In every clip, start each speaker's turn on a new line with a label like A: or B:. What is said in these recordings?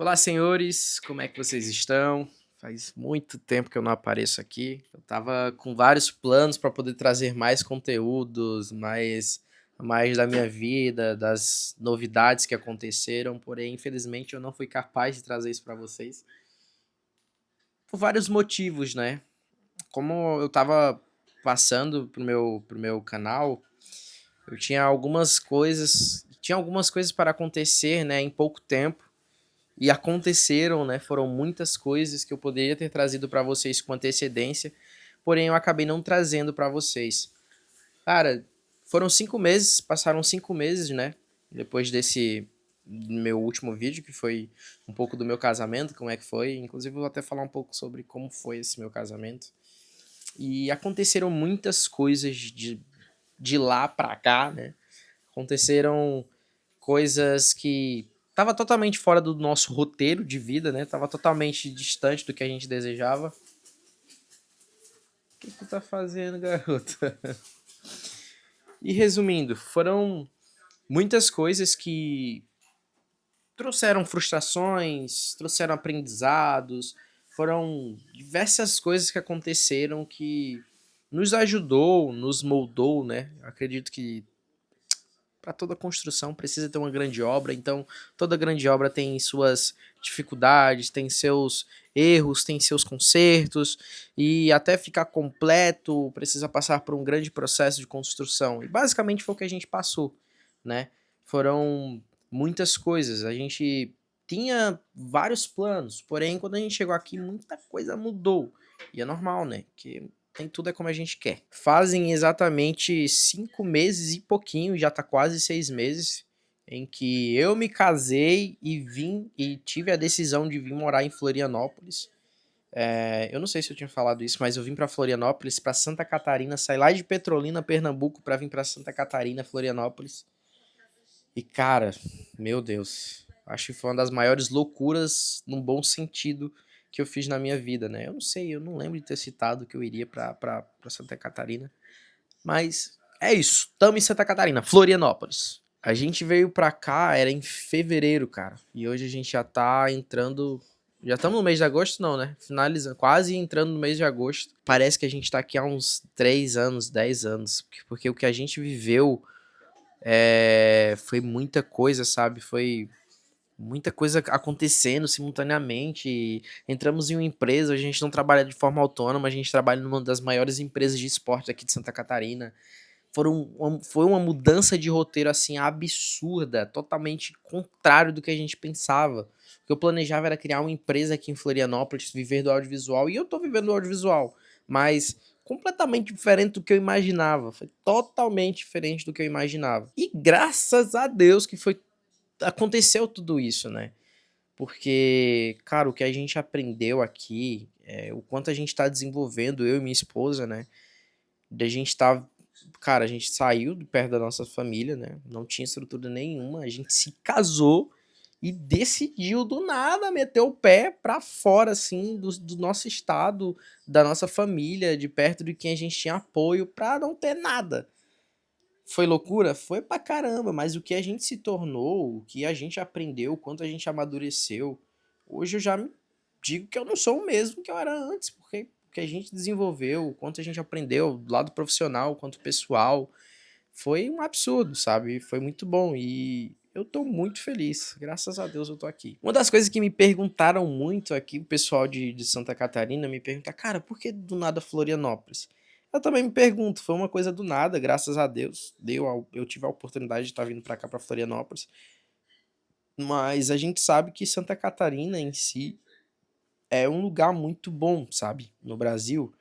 A: Olá, senhores, como é que vocês estão? Faz muito tempo que eu não apareço aqui. Eu tava com vários planos para poder trazer mais conteúdos, mais da minha vida, das novidades que aconteceram, porém, infelizmente, eu não fui capaz de trazer isso para vocês por vários motivos, né? Como eu tava passando pro meu canal, eu tinha algumas coisas para acontecer, né, em pouco tempo. E aconteceram, né? Foram muitas coisas que eu poderia ter trazido para vocês com antecedência, porém eu acabei não trazendo para vocês. Cara, foram 5 meses, passaram 5 meses, né? Depois desse meu último vídeo, que foi um pouco do meu casamento, como é que foi. Inclusive, eu vou até falar um pouco sobre como foi esse meu casamento. E aconteceram muitas coisas de lá pra cá, né? Aconteceram coisas que tava totalmente fora do nosso roteiro de vida, né? Tava totalmente distante do que a gente desejava. O que tu tá fazendo, garota? E resumindo, foram muitas coisas que trouxeram frustrações, trouxeram aprendizados, foram diversas coisas que aconteceram que nos ajudou, nos moldou, né? Acredito que para toda construção precisa ter uma grande obra, então toda grande obra tem suas dificuldades, tem seus erros, tem seus consertos, e até ficar completo precisa passar por um grande processo de construção. E basicamente foi o que a gente passou, né? Foram muitas coisas, a gente tinha vários planos, porém quando a gente chegou aqui muita coisa mudou. E é normal, né? Que nem tudo é como a gente quer. Fazem exatamente 5 meses e pouquinho, já tá quase 6 meses, em que eu me casei e vim e tive a decisão de vir morar em Florianópolis. Eu não sei se eu tinha falado isso, mas eu vim pra Florianópolis, pra Santa Catarina, saí lá de Petrolina, Pernambuco, pra vir pra Santa Catarina, Florianópolis. E cara, meu Deus, acho que foi uma das maiores loucuras, num bom sentido, que eu fiz na minha vida, né? Eu não sei, eu não lembro de ter citado que eu iria pra Santa Catarina. Mas é isso, tamo em Santa Catarina, Florianópolis. A gente veio pra cá, era em fevereiro, cara. E hoje a gente já tá entrando. Já estamos no mês de agosto, não, né? Finalizando, quase entrando no mês de agosto. Parece que a gente tá aqui há uns 3 anos, 10 anos. Porque o que a gente viveu foi muita coisa, sabe? Foi muita coisa acontecendo simultaneamente. E entramos em uma empresa, a gente não trabalha de forma autônoma, a gente trabalha numa das maiores empresas de esporte aqui de Santa Catarina. Foi uma mudança de roteiro assim absurda, totalmente contrário do que a gente pensava. O que eu planejava era criar uma empresa aqui em Florianópolis, viver do audiovisual, e eu tô vivendo do audiovisual, mas completamente diferente do que eu imaginava. Foi totalmente diferente do que eu imaginava. E graças a Deus que aconteceu tudo isso, né? Porque, cara, o que a gente aprendeu aqui, o quanto a gente tá desenvolvendo, eu e minha esposa, né? Da gente tá. Cara, a gente saiu de perto da nossa família, né? Não tinha estrutura nenhuma. A gente se casou e decidiu do nada meter o pé pra fora, assim, do nosso estado, da nossa família, de perto de quem a gente tinha apoio, pra não ter nada. Foi loucura? Foi pra caramba, mas o que a gente se tornou, o que a gente aprendeu, o quanto a gente amadureceu, hoje eu já me digo que eu não sou o mesmo que eu era antes, porque o que a gente desenvolveu, o quanto a gente aprendeu, do lado profissional quanto pessoal, foi um absurdo, sabe? Foi muito bom e eu tô muito feliz. Graças a Deus eu tô aqui. Uma das coisas que me perguntaram muito aqui, o pessoal de Santa Catarina me pergunta, cara, por que do nada Florianópolis? Eu também me pergunto, foi uma coisa do nada, graças a Deus. Eu tive a oportunidade de estar vindo pra cá, pra Florianópolis. Mas a gente sabe que Santa Catarina em si é um lugar muito bom, sabe? No Brasil.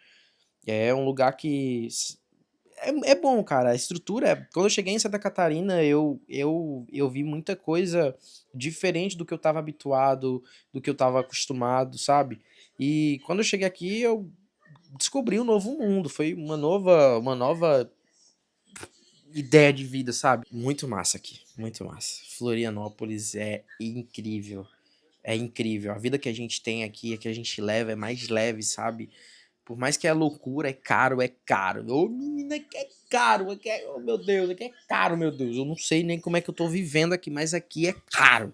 A: É um lugar que é bom, cara. A estrutura. Quando eu cheguei em Santa Catarina, eu vi muita coisa diferente do que eu tava habituado, do que eu tava acostumado, sabe? E quando eu cheguei aqui, eu descobri um novo mundo. Foi uma nova ideia de vida, sabe? Muito massa aqui, muito massa. Florianópolis é incrível. É incrível. A vida que a gente tem aqui, a que a gente leva, é mais leve, sabe? Por mais que é loucura, é caro, é caro. Ô, menina, que é caro, oh, meu Deus, que é caro, meu Deus. Eu não sei nem como é que eu tô vivendo aqui, mas aqui é caro.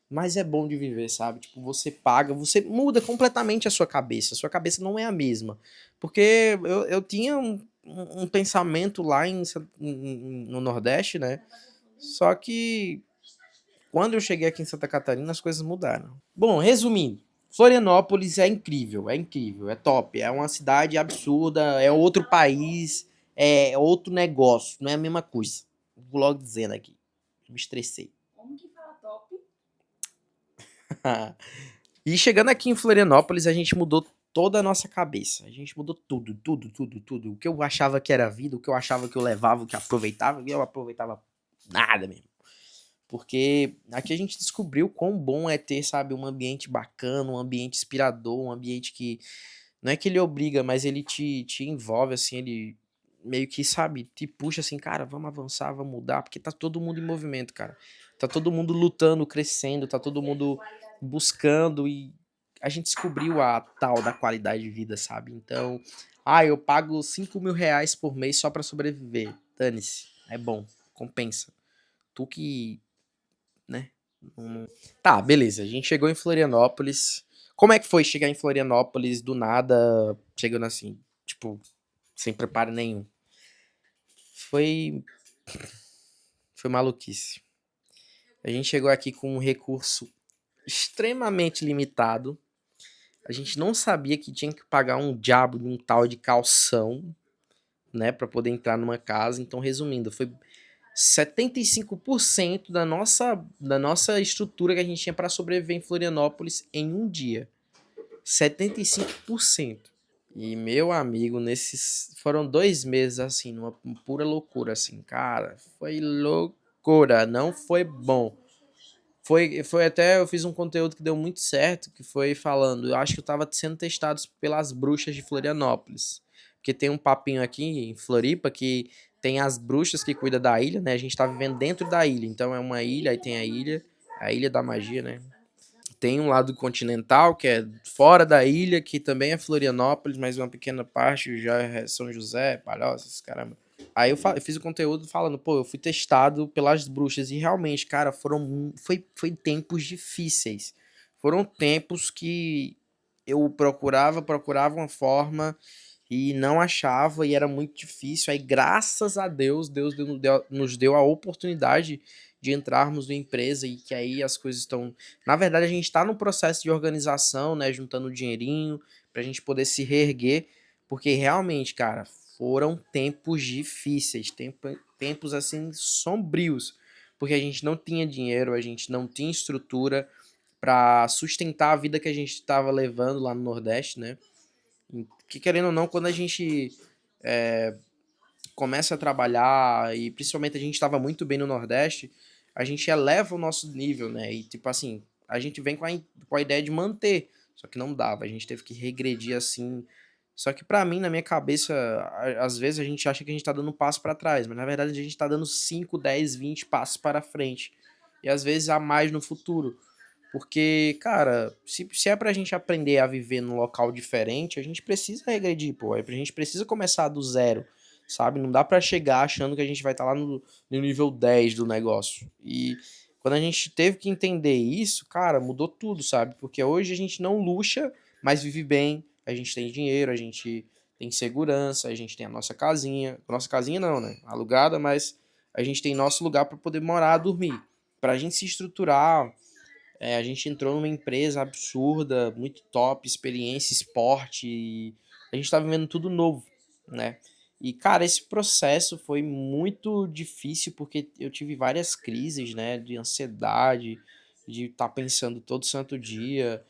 A: mas é bom de viver, sabe? Tipo, você paga, você muda completamente a sua cabeça não é a mesma. Porque eu tinha um pensamento lá no Nordeste, né? Só que quando eu cheguei aqui em Santa Catarina, as coisas mudaram. Bom, resumindo, Florianópolis é incrível, é top, é uma cidade absurda, é outro país, é outro negócio, não é a mesma coisa. Vou logo dizendo aqui, me estressei.
B: Como que fala top?
A: E chegando aqui em Florianópolis, a gente mudou toda a nossa cabeça. A gente mudou tudo, tudo, tudo, tudo. O que eu achava que era vida, o que eu achava que eu levava, o que eu aproveitava nada mesmo. Porque aqui a gente descobriu quão bom é ter, sabe, um ambiente bacana, um ambiente inspirador, um ambiente que não é que ele obriga, mas ele te envolve, assim, ele meio que, sabe, te puxa assim, cara, vamos avançar, vamos mudar, porque tá todo mundo em movimento, cara. Tá todo mundo lutando, crescendo, tá todo mundo buscando e a gente descobriu a tal da qualidade de vida, sabe? Então, eu pago R$ 5.000 por mês só pra sobreviver. Dane-se, é bom, compensa. Tu que, né? Tá, beleza. A gente chegou em Florianópolis. Como é que foi chegar em Florianópolis do nada, chegando assim, tipo, sem preparo nenhum? Foi, foi maluquice. A gente chegou aqui com um recurso extremamente limitado. A gente não sabia que tinha que pagar um diabo de um tal de calção, né, para poder entrar numa casa. Então, resumindo, foi 75% da nossa estrutura que a gente tinha para sobreviver em Florianópolis em um dia. 75%. E, meu amigo, nesses. Foram 2 meses, assim, numa pura loucura, assim, cara. Foi loucura, não foi bom. Foi até. Eu fiz um conteúdo que deu muito certo, que foi falando. Eu acho que eu tava sendo testado pelas bruxas de Florianópolis. Porque tem um papinho aqui em Floripa que tem as bruxas que cuidam da ilha, né? A gente tá vivendo dentro da ilha. Então é uma ilha, aí tem a ilha da magia, né? Tem um lado continental, que é fora da ilha, que também é Florianópolis, mas uma pequena parte já é São José, Palhoças, caramba. Aí eu fiz o conteúdo falando, pô, eu fui testado pelas bruxas e realmente, cara, foi tempos difíceis. Foram tempos que eu procurava uma forma e não achava e era muito difícil. Aí, graças a Deus, nos deu a oportunidade de entrarmos na empresa e que aí as coisas estão. Na verdade, a gente está no processo de organização, né? Juntando dinheirinho para a gente poder se reerguer, porque realmente, cara, foram tempos difíceis, tempos assim sombrios, porque a gente não tinha dinheiro, a gente não tinha estrutura para sustentar a vida que a gente estava levando lá no Nordeste, né? Que querendo ou não, quando a gente começa a trabalhar, e principalmente a gente estava muito bem no Nordeste, a gente eleva o nosso nível, né? E tipo assim, a gente vem com a ideia de manter, só que não dava, a gente teve que regredir assim. Só que pra mim, na minha cabeça, às vezes a gente acha que a gente tá dando um passo pra trás, mas na verdade a gente tá dando 5 10 20 passos para frente. E às vezes a mais no futuro. Porque, cara, se é pra gente aprender a viver num local diferente, a gente precisa regredir, pô. A gente precisa começar do zero, sabe? Não dá pra chegar achando que a gente vai estar lá no nível 10 do negócio. E quando a gente teve que entender isso, cara, mudou tudo, sabe? Porque hoje a gente não luxa, mas vive bem, a gente tem dinheiro, a gente tem segurança, a gente tem a nossa casinha. Nossa casinha não, né? Alugada, mas a gente tem nosso lugar para poder morar, dormir. Pra gente se estruturar, a gente entrou numa empresa absurda, muito top, experiência, esporte, e a gente tá vivendo tudo novo, né? E, cara, esse processo foi muito difícil porque eu tive várias crises, né, de ansiedade, de estar pensando todo santo dia,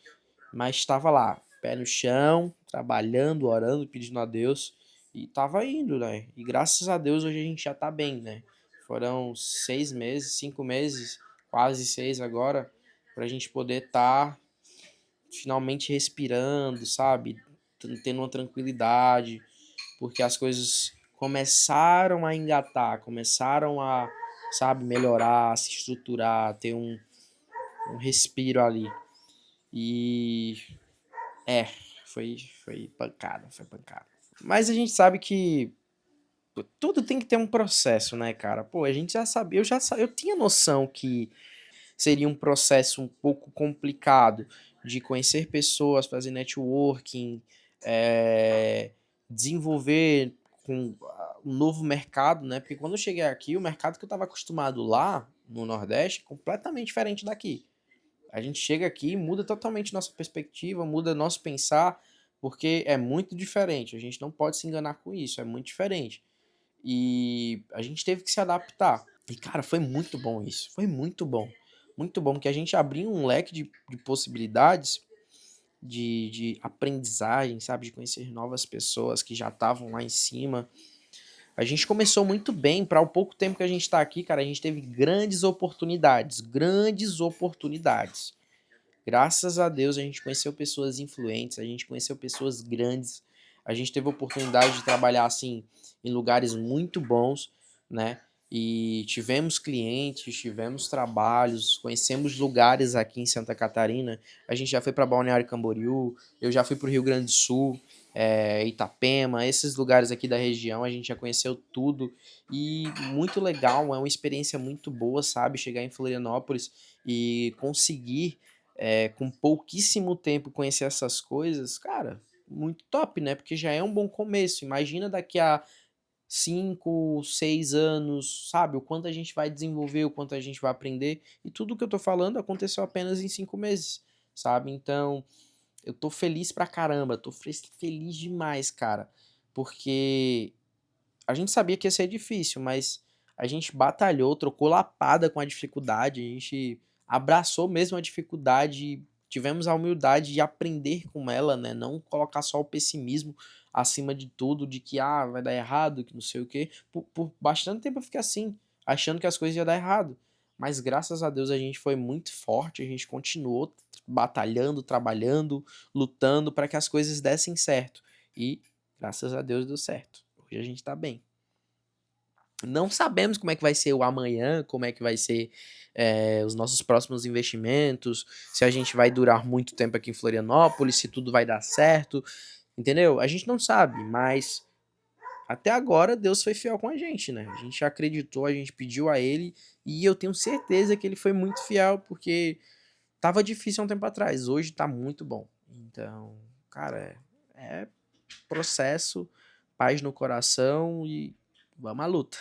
A: mas estava lá, pé no chão, trabalhando, orando, pedindo a Deus, e tava indo, né? E graças a Deus hoje a gente já tá bem, né? Foram 6 meses, 5 meses, quase 6 agora, pra gente poder estar finalmente respirando, sabe? Tendo uma tranquilidade, porque as coisas começaram a engatar, começaram a, sabe, melhorar, se estruturar, ter um respiro ali. E é, foi pancada, foi pancada. Mas a gente sabe que tudo tem que ter um processo, né, cara? Pô, a gente já sabia, eu tinha noção que seria um processo um pouco complicado de conhecer pessoas, fazer networking, eh, desenvolver com um novo mercado, né? Porque quando eu cheguei aqui, o mercado que eu estava acostumado lá no Nordeste é completamente diferente daqui. A gente chega aqui e muda totalmente nossa perspectiva, muda nosso pensar, porque é muito diferente. A gente não pode se enganar com isso, é muito diferente. E a gente teve que se adaptar. E, cara, foi muito bom isso. Foi muito bom. Muito bom, que a gente abriu um leque de possibilidades de aprendizagem, sabe? De conhecer novas pessoas que já estavam lá em cima. A gente começou muito bem. Para o pouco tempo que a gente está aqui, cara, a gente teve grandes oportunidades. Grandes oportunidades. Graças a Deus a gente conheceu pessoas influentes, a gente conheceu pessoas grandes, a gente teve a oportunidade de trabalhar assim em lugares muito bons, né? E tivemos clientes, tivemos trabalhos, conhecemos lugares aqui em Santa Catarina. A gente já foi para Balneário Camboriú, eu já fui para o Rio Grande do Sul, Itapema, esses lugares aqui da região, a gente já conheceu tudo e muito legal, é uma experiência muito boa, sabe? Chegar em Florianópolis e conseguir com pouquíssimo tempo conhecer essas coisas, cara, muito top, né? Porque já é um bom começo. Imagina daqui a 5, 6 anos, sabe? O quanto a gente vai desenvolver, o quanto a gente vai aprender. E tudo que eu tô falando aconteceu apenas em 5 meses, sabe? Então, eu tô feliz pra caramba, tô feliz demais, cara. Porque a gente sabia que ia ser difícil, mas a gente batalhou, trocou lapada com a dificuldade, a gente abraçou mesmo a dificuldade, tivemos a humildade de aprender com ela, né? Não colocar só o pessimismo acima de tudo, de que vai dar errado, que não sei o quê. Por bastante tempo eu fiquei assim, achando que as coisas iam dar errado. Mas graças a Deus a gente foi muito forte, a gente continuou batalhando, trabalhando, lutando para que as coisas dessem certo. E graças a Deus deu certo. Hoje a gente tá bem. Não sabemos como é que vai ser o amanhã, como é que vai ser os nossos próximos investimentos, se a gente vai durar muito tempo aqui em Florianópolis, se tudo vai dar certo, entendeu? A gente não sabe, mas até agora Deus foi fiel com a gente, né? A gente acreditou, a gente pediu a Ele e eu tenho certeza que Ele foi muito fiel, porque tava difícil há um tempo atrás, hoje tá muito bom. Então, cara, é processo, paz no coração e vamos à luta.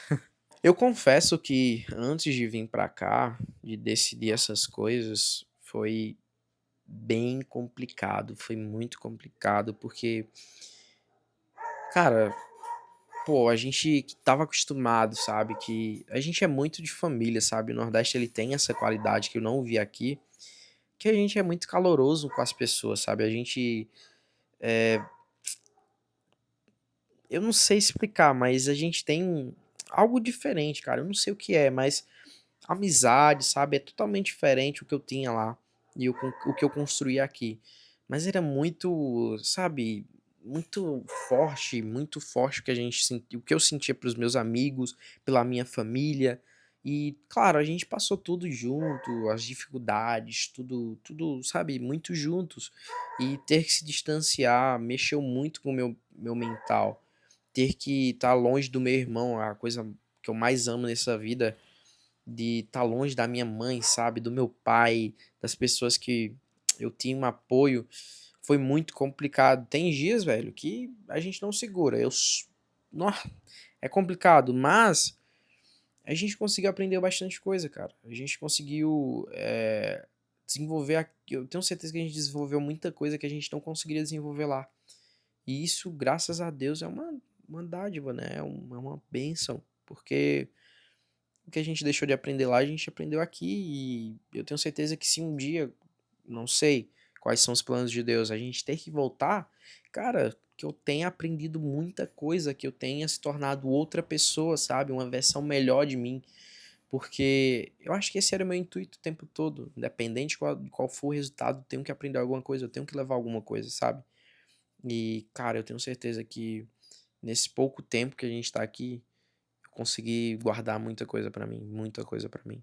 A: Eu confesso que antes de vir pra cá, de decidir essas coisas, foi bem complicado, foi muito complicado, porque, cara, pô, a gente que tava acostumado, sabe, que a gente é muito de família, sabe, o Nordeste ele tem essa qualidade que eu não vi aqui, que a gente é muito caloroso com as pessoas, sabe, a gente, eu não sei explicar, mas a gente tem algo diferente, cara, eu não sei o que é, mas amizade, sabe? É totalmente diferente o que eu tinha lá e o que eu construí aqui. Mas era muito, sabe? Muito forte o que a gente sentiu, o que eu sentia pelos meus amigos, pela minha família. E, claro, a gente passou tudo junto, as dificuldades, tudo, sabe, muito juntos. E ter que se distanciar mexeu muito com o meu mental. Ter que estar longe do meu irmão, a coisa que eu mais amo nessa vida, de estar longe da minha mãe, sabe, do meu pai, das pessoas que eu tinha um apoio, foi muito complicado. Tem dias, velho, que a gente não segura. É complicado, mas a gente conseguiu aprender bastante coisa, cara. A gente conseguiu desenvolver. Eu tenho certeza que a gente desenvolveu muita coisa que a gente não conseguiria desenvolver lá. E isso, graças a Deus, é uma dádiva, né? É uma bênção. Porque o que a gente deixou de aprender lá, a gente aprendeu aqui. E eu tenho certeza que se um dia, não sei quais são os planos de Deus, a gente ter que voltar, cara, que eu tenha aprendido muita coisa, que eu tenha se tornado outra pessoa, sabe? Uma versão melhor de mim. Porque eu acho que esse era o meu intuito o tempo todo. Independente de qual for o resultado, eu tenho que aprender alguma coisa, eu tenho que levar alguma coisa, sabe? E, cara, eu tenho certeza que nesse pouco tempo que a gente tá aqui, eu consegui guardar muita coisa pra mim, muita coisa pra mim.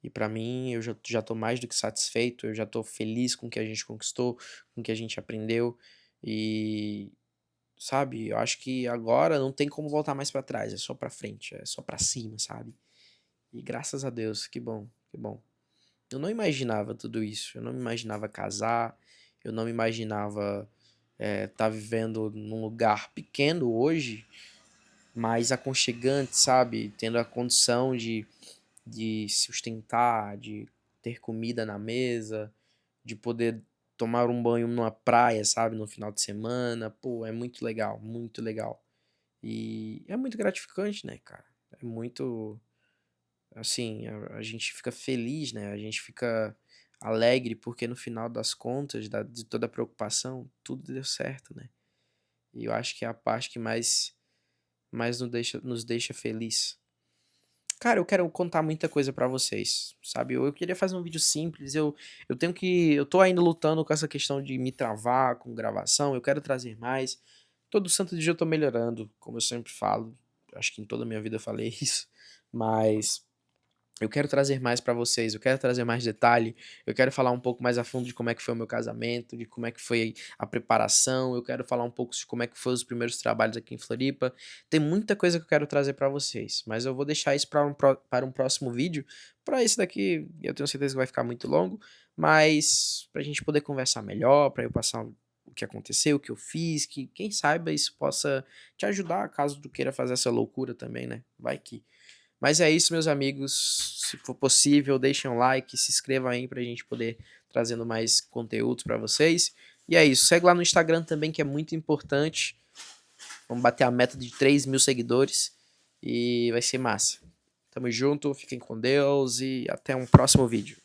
A: E pra mim, eu já tô mais do que satisfeito, eu já tô feliz com o que a gente conquistou, com o que a gente aprendeu. E, sabe, eu acho que agora não tem como voltar mais pra trás, é só pra frente, é só pra cima, sabe? E graças a Deus, que bom, que bom. Eu não imaginava tudo isso. Eu não me imaginava casar. Eu não me imaginava tá vivendo num lugar pequeno hoje, mais aconchegante, sabe? Tendo a condição de sustentar, de ter comida na mesa, de poder tomar um banho numa praia, sabe? No final de semana. Pô, é muito legal, muito legal. E é muito gratificante, né, cara? É muito. Assim, a gente fica feliz, né? A gente fica alegre porque no final das contas, de toda a preocupação, tudo deu certo, né? E eu acho que é a parte que mais nos deixa feliz. Cara, eu quero contar muita coisa pra vocês, sabe? Eu queria fazer um vídeo simples, eu tô ainda lutando com essa questão de me travar com gravação, eu quero trazer mais. Todo santo dia eu tô melhorando, como eu sempre falo. Acho que em toda a minha vida eu falei isso, mas eu quero trazer mais pra vocês, eu quero trazer mais detalhe, eu quero falar um pouco mais a fundo de como é que foi o meu casamento, de como é que foi a preparação, eu quero falar um pouco de como é que foi os primeiros trabalhos aqui em Floripa. Tem muita coisa que eu quero trazer pra vocês, mas eu vou deixar isso para um próximo vídeo. Para esse daqui, eu tenho certeza que vai ficar muito longo, mas pra gente poder conversar melhor, pra eu passar o que aconteceu, o que eu fiz, que quem saiba isso possa te ajudar caso tu queira fazer essa loucura também, né? Vai que. Mas é isso, meus amigos. Se for possível, deixem um like, se inscrevam aí pra gente poder trazendo mais conteúdos pra vocês. E é isso. Segue lá no Instagram também, que é muito importante. Vamos bater a meta de 3.000 seguidores. E vai ser massa. Tamo junto, fiquem com Deus e até um próximo vídeo.